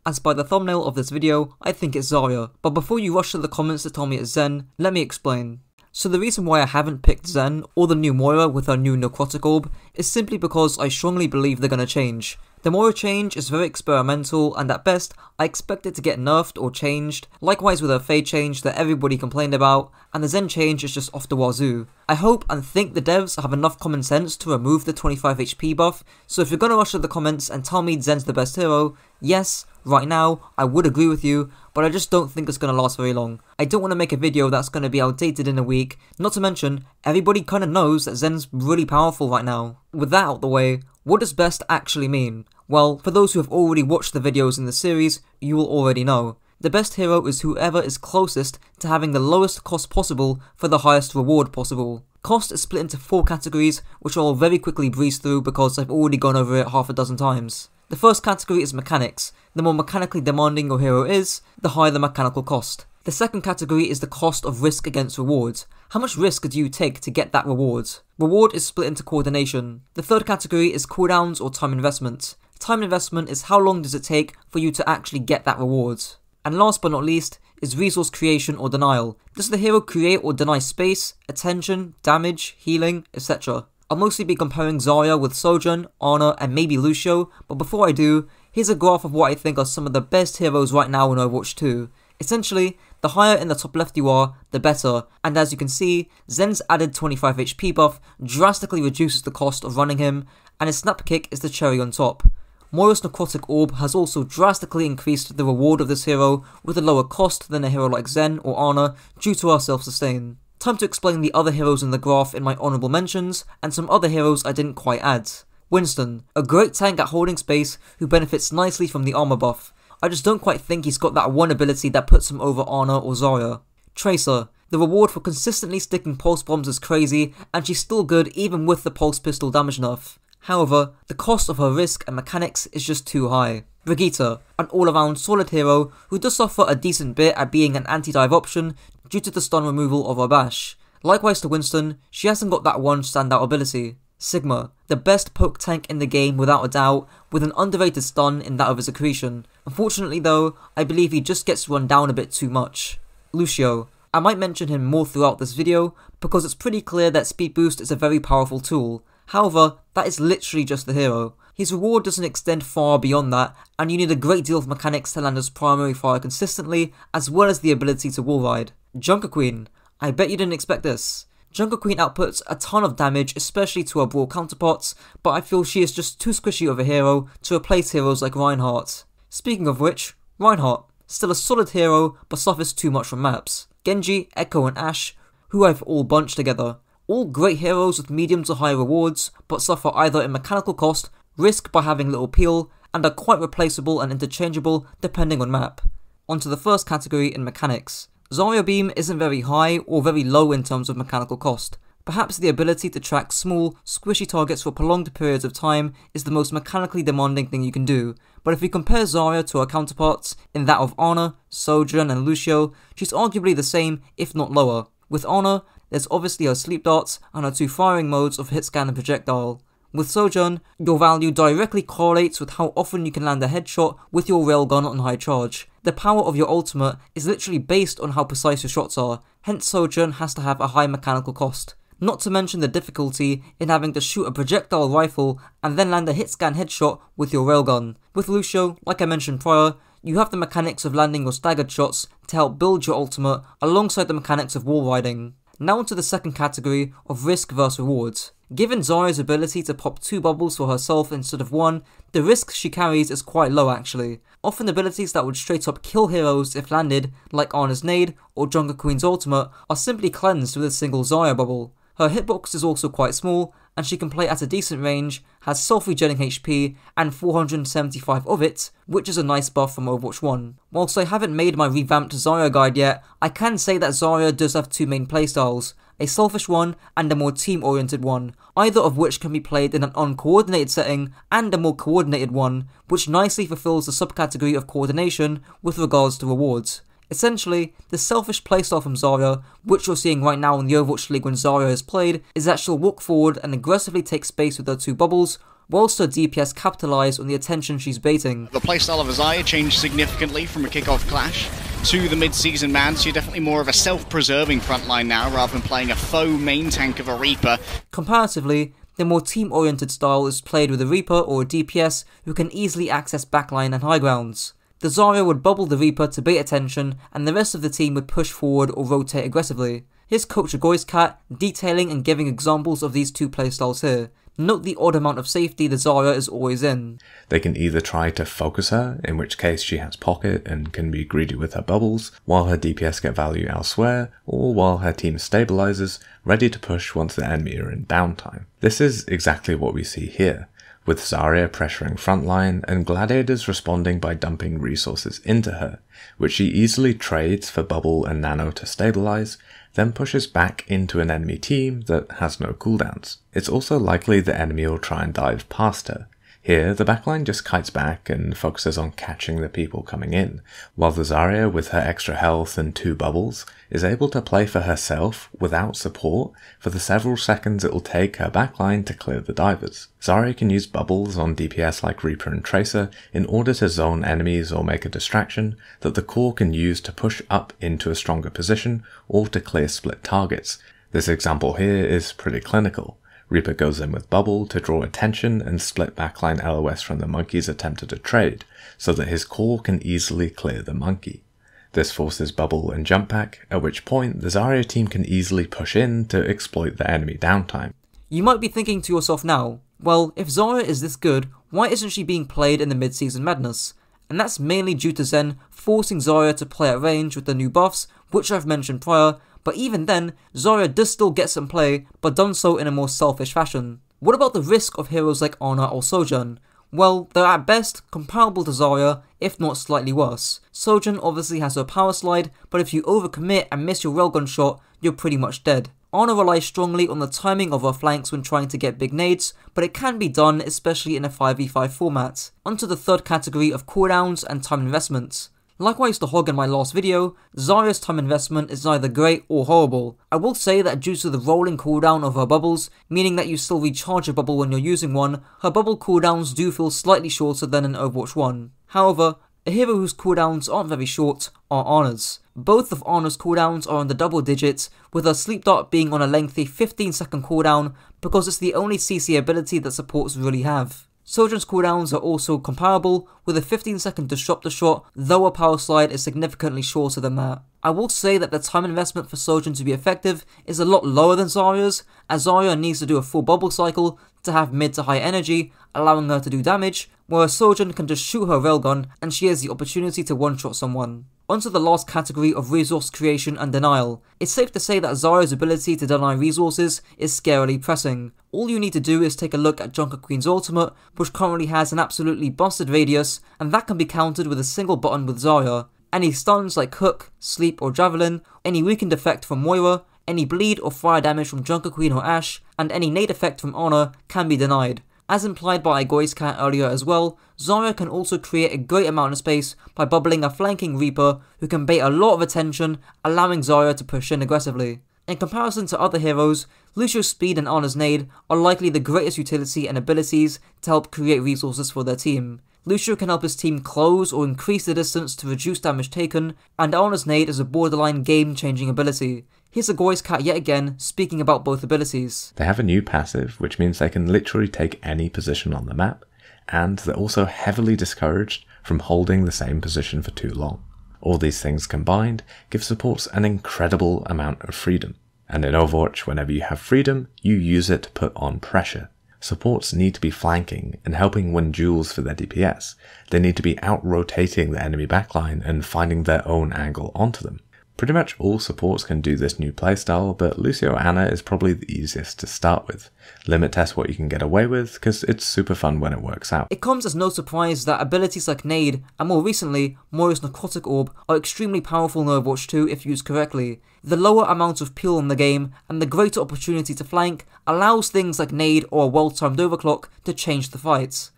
As by the thumbnail of this video, I think it's Zarya, but before you rush to the comments to tell me it's Zen, let me explain. So the reason why I haven't picked Zen or the new MOIRA with her new necrotic orb is simply because I strongly believe they're gonna change. The MOIRA change is very experimental, and at best, I expect it to get nerfed or changed, likewise with her Fade change that everybody complained about, and the Zen change is just off the wazoo. I hope and think the devs have enough common sense to remove the 25 HP buff, so if you're gonna rush to the comments and tell me Zen's the best hero, yes, right now, I would agree with you, but I just don't think it's gonna last very long. I don't want to make a video that's gonna be outdated in a week, not to mention, everybody kinda knows that Zen's really powerful right now. With that out the way, what does best actually mean? Well, for those who have already watched the videos in the series, you will already know. The best hero is whoever is closest to having the lowest cost possible for the highest reward possible. Cost is split into 4 categories, which I'll very quickly breeze through because I've already gone over it half a dozen times. The first category is mechanics. The more mechanically demanding your hero is, the higher the mechanical cost. The second category is the cost of risk against rewards. How much risk do you take to get that reward? Reward is split into coordination. The third category is cooldowns or time investment. Time investment is how long does it take for you to actually get that reward. And last but not least is resource creation or denial. Does the hero create or deny space, attention, damage, healing, etc.? I'll mostly be comparing Zarya with Sojourn, Ana, and maybe Lucio, but before I do, here's a graph of what I think are some of the best heroes right now in Overwatch 2. Essentially, the higher in the top left you are, the better, and as you can see, Zen's added 25 HP buff drastically reduces the cost of running him, and his snap kick is the cherry on top. MOIRA's necrotic orb has also drastically increased the reward of this hero with a lower cost than a hero like Zen or Ana due to our self-sustain. Time to explain the other heroes in the graph in my honourable mentions, and some other heroes I didn't quite add. Winston, a great tank at holding space who benefits nicely from the armor buff. I just don't quite think he's got that one ability that puts him over Ana or Zarya. Tracer, the reward for consistently sticking pulse bombs is crazy, and she's still good even with the pulse pistol damage nerf. However, the cost of her risk and mechanics is just too high. Brigitte, an all-around solid hero who does suffer a decent bit at being an anti-dive option due to the stun removal of her bash. Likewise to Winston, she hasn't got that one standout ability. Sigma, the best poke tank in the game without a doubt, with an underrated stun in that of his accretion. Unfortunately though, I believe he just gets run down a bit too much. Lucio, I might mention him more throughout this video, because it's pretty clear that speed boost is a very powerful tool. However, that is literally just the hero. His reward doesn't extend far beyond that, and you need a great deal of mechanics to land his primary fire consistently, as well as the ability to wall ride. Junker Queen, I bet you didn't expect this. Junker Queen outputs a ton of damage, especially to her brawl counterparts, but I feel she is just too squishy of a hero to replace heroes like Reinhardt. Speaking of which, Reinhardt, still a solid hero, but suffers too much from maps. Genji, Echo and Ashe, who I've all bunched together. All great heroes with medium to high rewards, but suffer either in mechanical cost, risk by having little peel, and are quite replaceable and interchangeable depending on map. Onto the first category in mechanics. Zarya Beam isn't very high or very low in terms of mechanical cost. Perhaps the ability to track small, squishy targets for prolonged periods of time is the most mechanically demanding thing you can do, but if we compare Zarya to her counterparts in that of Ana, Sojourn and Lucio, she's arguably the same if not lower. With Ana, there's obviously her sleep darts and her 2 firing modes of hit scan and projectile. With Sojourn, your value directly correlates with how often you can land a headshot with your railgun on high charge. The power of your ultimate is literally based on how precise your shots are, hence Sojourn has to have a high mechanical cost. Not to mention the difficulty in having to shoot a projectile rifle and then land a hit scan headshot with your railgun. With Lucio, like I mentioned prior, you have the mechanics of landing your staggered shots to help build your ultimate alongside the mechanics of wall riding. Now onto the second category of risk versus rewards. Given Zarya's ability to pop 2 bubbles for herself instead of 1, the risk she carries is quite low actually. Often abilities that would straight up kill heroes if landed, like Ana's nade or Junker Queen's ultimate, are simply cleansed with a single Zarya bubble. Her hitbox is also quite small, and she can play at a decent range, has self-regenning HP, and 475 of it, which is a nice buff from Overwatch 1. Whilst I haven't made my revamped Zarya guide yet, I can say that Zarya does have 2 main playstyles, a selfish one and a more team-oriented one, either of which can be played in an uncoordinated setting, and a more coordinated one, which nicely fulfills the subcategory of coordination with regards to rewards. Essentially, the selfish playstyle from Zarya, which you're seeing right now in the Overwatch League when Zarya is played, is that she'll walk forward and aggressively take space with her 2 bubbles, whilst her DPS capitalise on the attention she's baiting. The playstyle of Zarya changed significantly from a kickoff clash to the mid-season man, so you're definitely more of a self-preserving frontline now rather than playing a faux main tank of a Reaper. Comparatively, the more team-oriented style is played with a Reaper or a DPS who can easily access backline and high grounds. The Zarya would bubble the Reaper to bait attention, and the rest of the team would push forward or rotate aggressively. Here's Coach Cat detailing and giving examples of these two playstyles here. Note the odd amount of safety the Zarya is always in. They can either try to focus her, in which case she has pocket and can be greedy with her bubbles, while her DPS get value elsewhere, or while her team stabilizes, ready to push once the enemy are in downtime. This is exactly what we see here, with Zarya pressuring frontline and Gladiators responding by dumping resources into her, which she easily trades for bubble and nano to stabilize, then pushes back into an enemy team that has no cooldowns. It's also likely the enemy will try and dive past her. Here, the backline just kites back and focuses on catching the people coming in, while the Zarya, with her extra health and 2 bubbles, is able to play for herself without support for the several seconds it will take her backline to clear the divers. Zarya can use bubbles on DPS like Reaper and Tracer in order to zone enemies or make a distraction that the core can use to push up into a stronger position or to clear split targets. This example here is pretty clinical. Reaper goes in with bubble to draw attention and split backline LOS from the monkey's attempted to trade, so that his core can easily clear the monkey. This forces bubble and jump back, at which point the Zarya team can easily push in to exploit the enemy downtime. You might be thinking to yourself now, well, if Zarya is this good, why isn't she being played in the mid-season madness? And that's mainly due to Zen forcing Zarya to play at range with the new buffs, which I've mentioned prior, but even then, Zarya does still get some play, but done so in a more selfish fashion. What about the risk of heroes like Ana or Sojourn? Well, they're at best comparable to Zarya, if not slightly worse. Sojourn obviously has her power slide, but if you overcommit and miss your railgun shot, you're pretty much dead. Ana relies strongly on the timing of her flanks when trying to get big nades, but it can be done, especially in a 5v5 format. Onto the third category of cooldowns and time investment. Like I used to hog in my last video, Zarya's time investment is neither great or horrible. I will say that due to the rolling cooldown of her bubbles, meaning that you still recharge a bubble when you're using one, her bubble cooldowns do feel slightly shorter than in Overwatch 1. However, a hero whose cooldowns aren't very short are Ana's. Both of Ana's cooldowns are in the double digits, with her sleep dart being on a lengthy 15-second cooldown because it's the only CC ability that supports really have. Sojourn's cooldowns are also comparable, with a 15-second disrupt the shot, though her power slide is significantly shorter than that. I will say that the time investment for Sojourn to be effective is a lot lower than Zarya's, as Zarya needs to do a full bubble cycle to have mid to high energy, allowing her to do damage, whereas Sojourn can just shoot her railgun and she has the opportunity to one-shot someone. Onto the last category of resource creation and denial. It's safe to say that Zarya's ability to deny resources is scarily pressing. All you need to do is take a look at Junker Queen's ultimate, which currently has an absolutely busted radius, and that can be countered with a single button with Zarya. Any stuns like Hook, Sleep or Javelin, any weakened effect from Moira, any bleed or fire damage from Junker Queen or Ashe, and any nade effect from Ana can be denied. As implied by Cat earlier as well, Zarya can also create a great amount of space by bubbling a flanking Reaper who can bait a lot of attention, allowing Zarya to push in aggressively. In comparison to other heroes, Lucio's speed and Ana's nade are likely the greatest utility and abilities to help create resources for their team. Lucio can help his team close or increase the distance to reduce damage taken, and Ana's nade is a borderline game-changing ability. Here's a Cat yet again, speaking about both abilities. They have a new passive, which means they can literally take any position on the map, and they're also heavily discouraged from holding the same position for too long. All these things combined give supports an incredible amount of freedom, and in Overwatch, whenever you have freedom, you use it to put on pressure. Supports need to be flanking and helping win duels for their DPS. They need to be out-rotating the enemy backline and finding their own angle onto them. Pretty much all supports can do this new playstyle, but Lucio Ana is probably the easiest to start with. Limit test what you can get away with, because it's super fun when it works out. It comes as no surprise that abilities like Nade, and more recently, MOIRA's Necrotic Orb, are extremely powerful in Overwatch 2 if used correctly. The lower amount of peel in the game, and the greater opportunity to flank, allows things like Nade or a well-timed overclock to change the fights.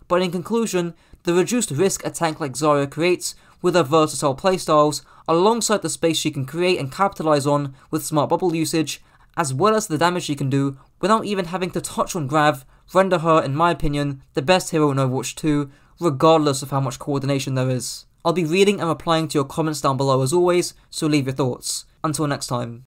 But in conclusion, the reduced risk a tank like Zarya creates with her versatile playstyles, alongside the space she can create and capitalise on with smart bubble usage, as well as the damage she can do, without even having to touch on Grav, render her, in my opinion, the best hero in Overwatch 2, regardless of how much coordination there is. I'll be reading and replying to your comments down below as always, so leave your thoughts. Until next time.